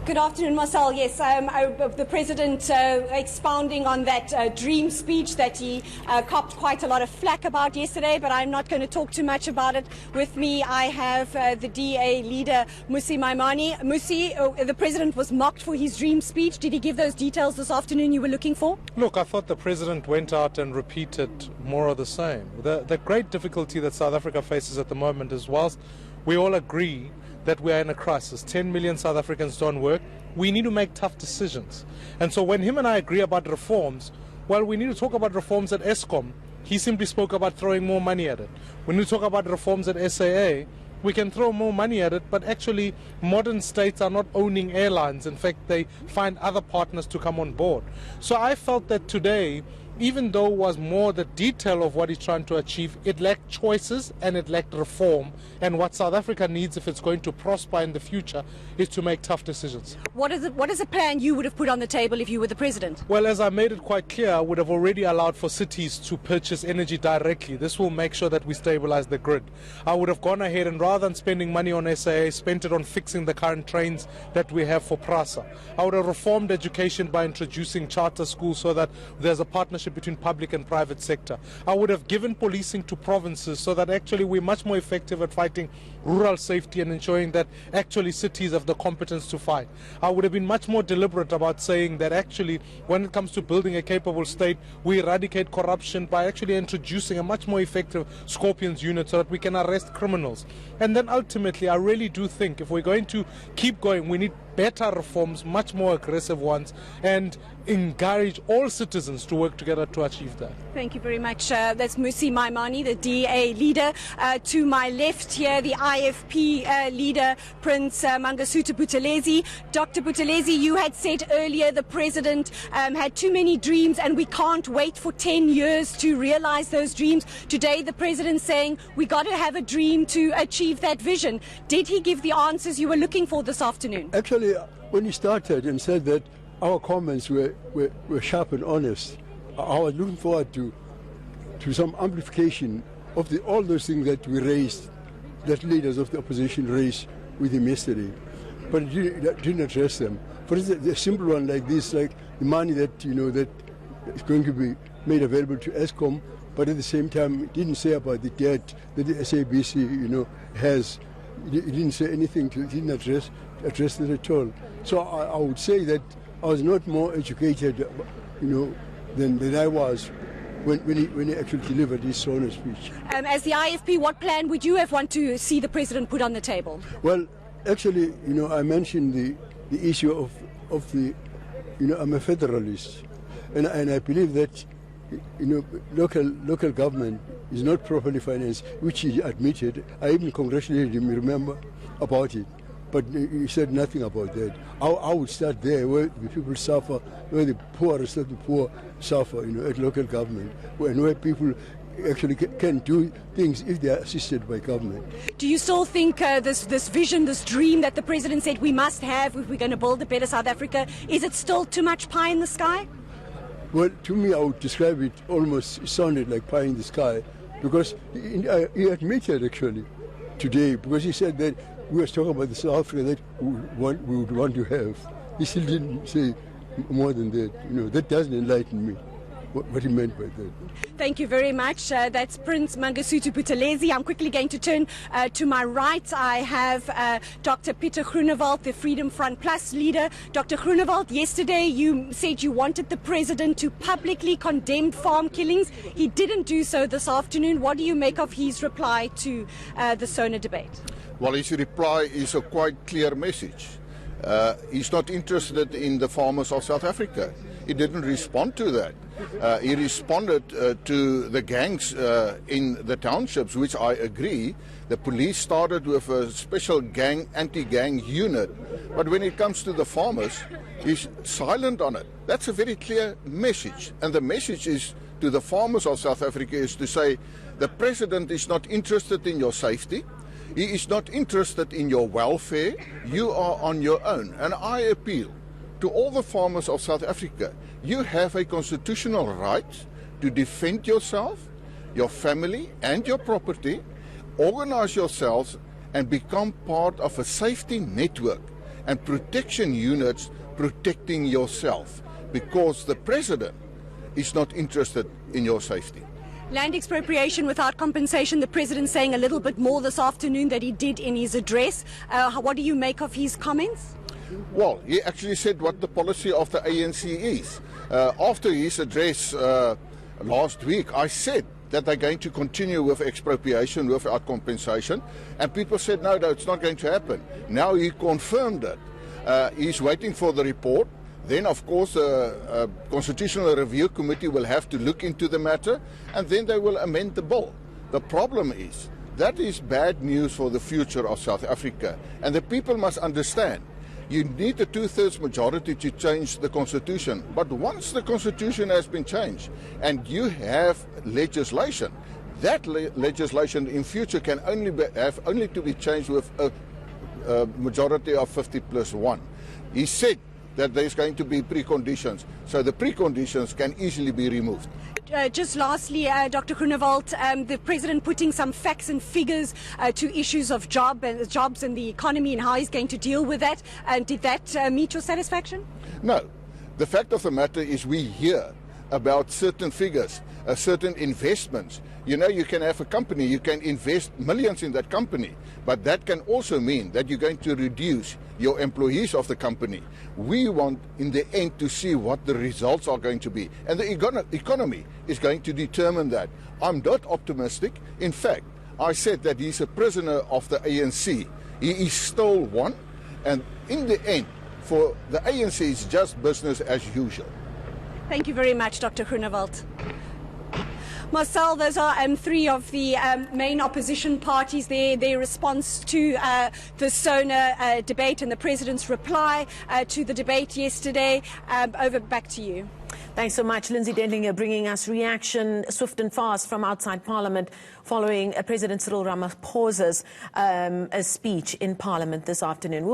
Good afternoon, Marcel. Yes, the President expounding on that dream speech that he copped quite a lot of flack about yesterday, but I'm not going to talk too much about it. With me, I have the DA leader, Mmusi Maimane. Mmusi, the President was mocked for his dream speech. Did he give those details this afternoon you were looking for? Look, I thought the President went out and repeated more of the same. The great difficulty that South Africa faces at the moment is, whilst we all agree that we are in a crisis, 10 million South Africans don't work, we need to make tough decisions. And so when him and I agree about reforms, well, we need to talk about reforms at Eskom. He simply spoke about throwing more money at it. When we talk about reforms at SAA, we can throw more money at it, but actually modern states are not owning airlines. In fact, they find other partners to come on board. So I felt that today, even though it was more the detail of what he's trying to achieve, it lacked choices and it lacked reform. And what South Africa needs, if it's going to prosper in the future, is to make tough decisions. What is a plan you would have put on the table if you were the President? Well, as I made it quite clear, I would have already allowed for cities to purchase energy directly. This will make sure that we stabilize the grid. I would have gone ahead and, rather than spending money on SAA, spent it on fixing the current trains that we have for PRASA. I would have reformed education by introducing charter schools so that there's a partnership between public and private sector. I would have given policing to provinces so that actually we're much more effective at fighting rural safety and ensuring that actually cities have the competence to fight. I would have been much more deliberate about saying that actually when it comes to building a capable state, we eradicate corruption by actually introducing a much more effective Scorpions unit so that we can arrest criminals. And then ultimately, I really do think if we're going to keep going, we need better reforms, much more aggressive ones, and encourage all citizens to work together to achieve that. Thank you very much. That's Mmusi Maimane, the DA leader. To my left here, the IFP leader, Prince Mangosuthu Buthelezi. Dr. Buthelezi, you had said earlier the President had too many dreams and we can't wait for 10 years to realize those dreams. Today, the President saying we got to have a dream to achieve that vision. Did he give the answers you were looking for this afternoon? Actually, when he started and said that our comments were sharp and honest, I was looking forward to some amplification of all those things that we raised, that leaders of the opposition raised with him yesterday. But he didn't address them. For instance, the simple one like this, like the money that that is going to be made available to Eskom, but at the same time, he didn't say about the debt that the SABC has. He didn't say anything. He didn't address it at all. So I would say that I was not more educated, than I was when he actually delivered his SONA speech. As the IFP, what plan would you have want to see the President put on the table? Well, actually, I mentioned the issue of the, I'm a federalist, and I believe that, local government is not properly financed, which he admitted. I even congratulated him, remember, about it. But he said nothing about that. I would start there, where the people suffer, where the poorest of the poor suffer, at local government, where people actually can do things if they are assisted by government. Do you still think this vision, this dream that the President said we must have if we're going to build a better South Africa, is it still too much pie in the sky? Well, to me, I would describe it almost, it sounded like pie in the sky, because he admitted actually today, because he said that we were talking about the South Africa that we would want to have. He still didn't say more than that. That doesn't enlighten me what he meant by that. Thank you very much. That's Prince Mangosuthu Buthelezi. I'm quickly going to turn to my right. I have Dr. Pieter Groenewald, the Freedom Front Plus leader. Dr. Groenewald, yesterday you said you wanted the President to publicly condemn farm killings. He didn't do so this afternoon. What do you make of his reply to the SONA debate? Well, his reply is a quite clear message. He's not interested in the farmers of South Africa. He didn't respond to that. He responded to the gangs in the townships, which I agree. The police started with a special anti-gang unit. But when it comes to the farmers, he's silent on it. That's a very clear message. And the message is to the farmers of South Africa is to say, the President is not interested in your safety. He is not interested in your welfare. You are on your own. And I appeal to all the farmers of South Africa. You have a constitutional right to defend yourself, your family and your property. Organize yourselves and become part of a safety network and protection units protecting yourself, because the president is not interested in your safety. Land expropriation without compensation, the president saying a little bit more this afternoon than he did in his address. What do you make of his comments? Well, he actually said what the policy of the ANC is. After his address last week, I said that they're going to continue with expropriation without compensation, and people said, no, it's not going to happen. Now he confirmed it. He's waiting for the report. Then, of course, a Constitutional Review Committee will have to look into the matter, and then they will amend the bill. The problem is, that is bad news for the future of South Africa, and the people must understand, you need a two-thirds majority to change the Constitution. But once the Constitution has been changed, and you have legislation, that legislation in future can only to be changed with a majority of 50+1. He said that there's going to be preconditions, so the preconditions can easily be removed. Just lastly, Dr. Groenewald, the president putting some facts and figures to issues of jobs and the economy and how he's going to deal with that. Did that meet your satisfaction? No. The fact of the matter is we hear about certain figures, certain investments. You know, you can have a company, you can invest millions in that company, but that can also mean that you're going to reduce your employees of the company. We want, in the end, to see what the results are going to be. And the economy is going to determine that. I'm not optimistic. In fact, I said that he's a prisoner of the ANC. He is still one, and in the end, for the ANC, it's just business as usual. Thank you very much, Dr. Groenewald. Marcel, those are three of the main opposition parties there, their response to the SONA debate and the President's reply to the debate yesterday. Back to you. Thanks so much, Lindsay Dendlinger, bringing us reaction swift and fast from outside Parliament following President Cyril Ramaphosa's speech in Parliament this afternoon.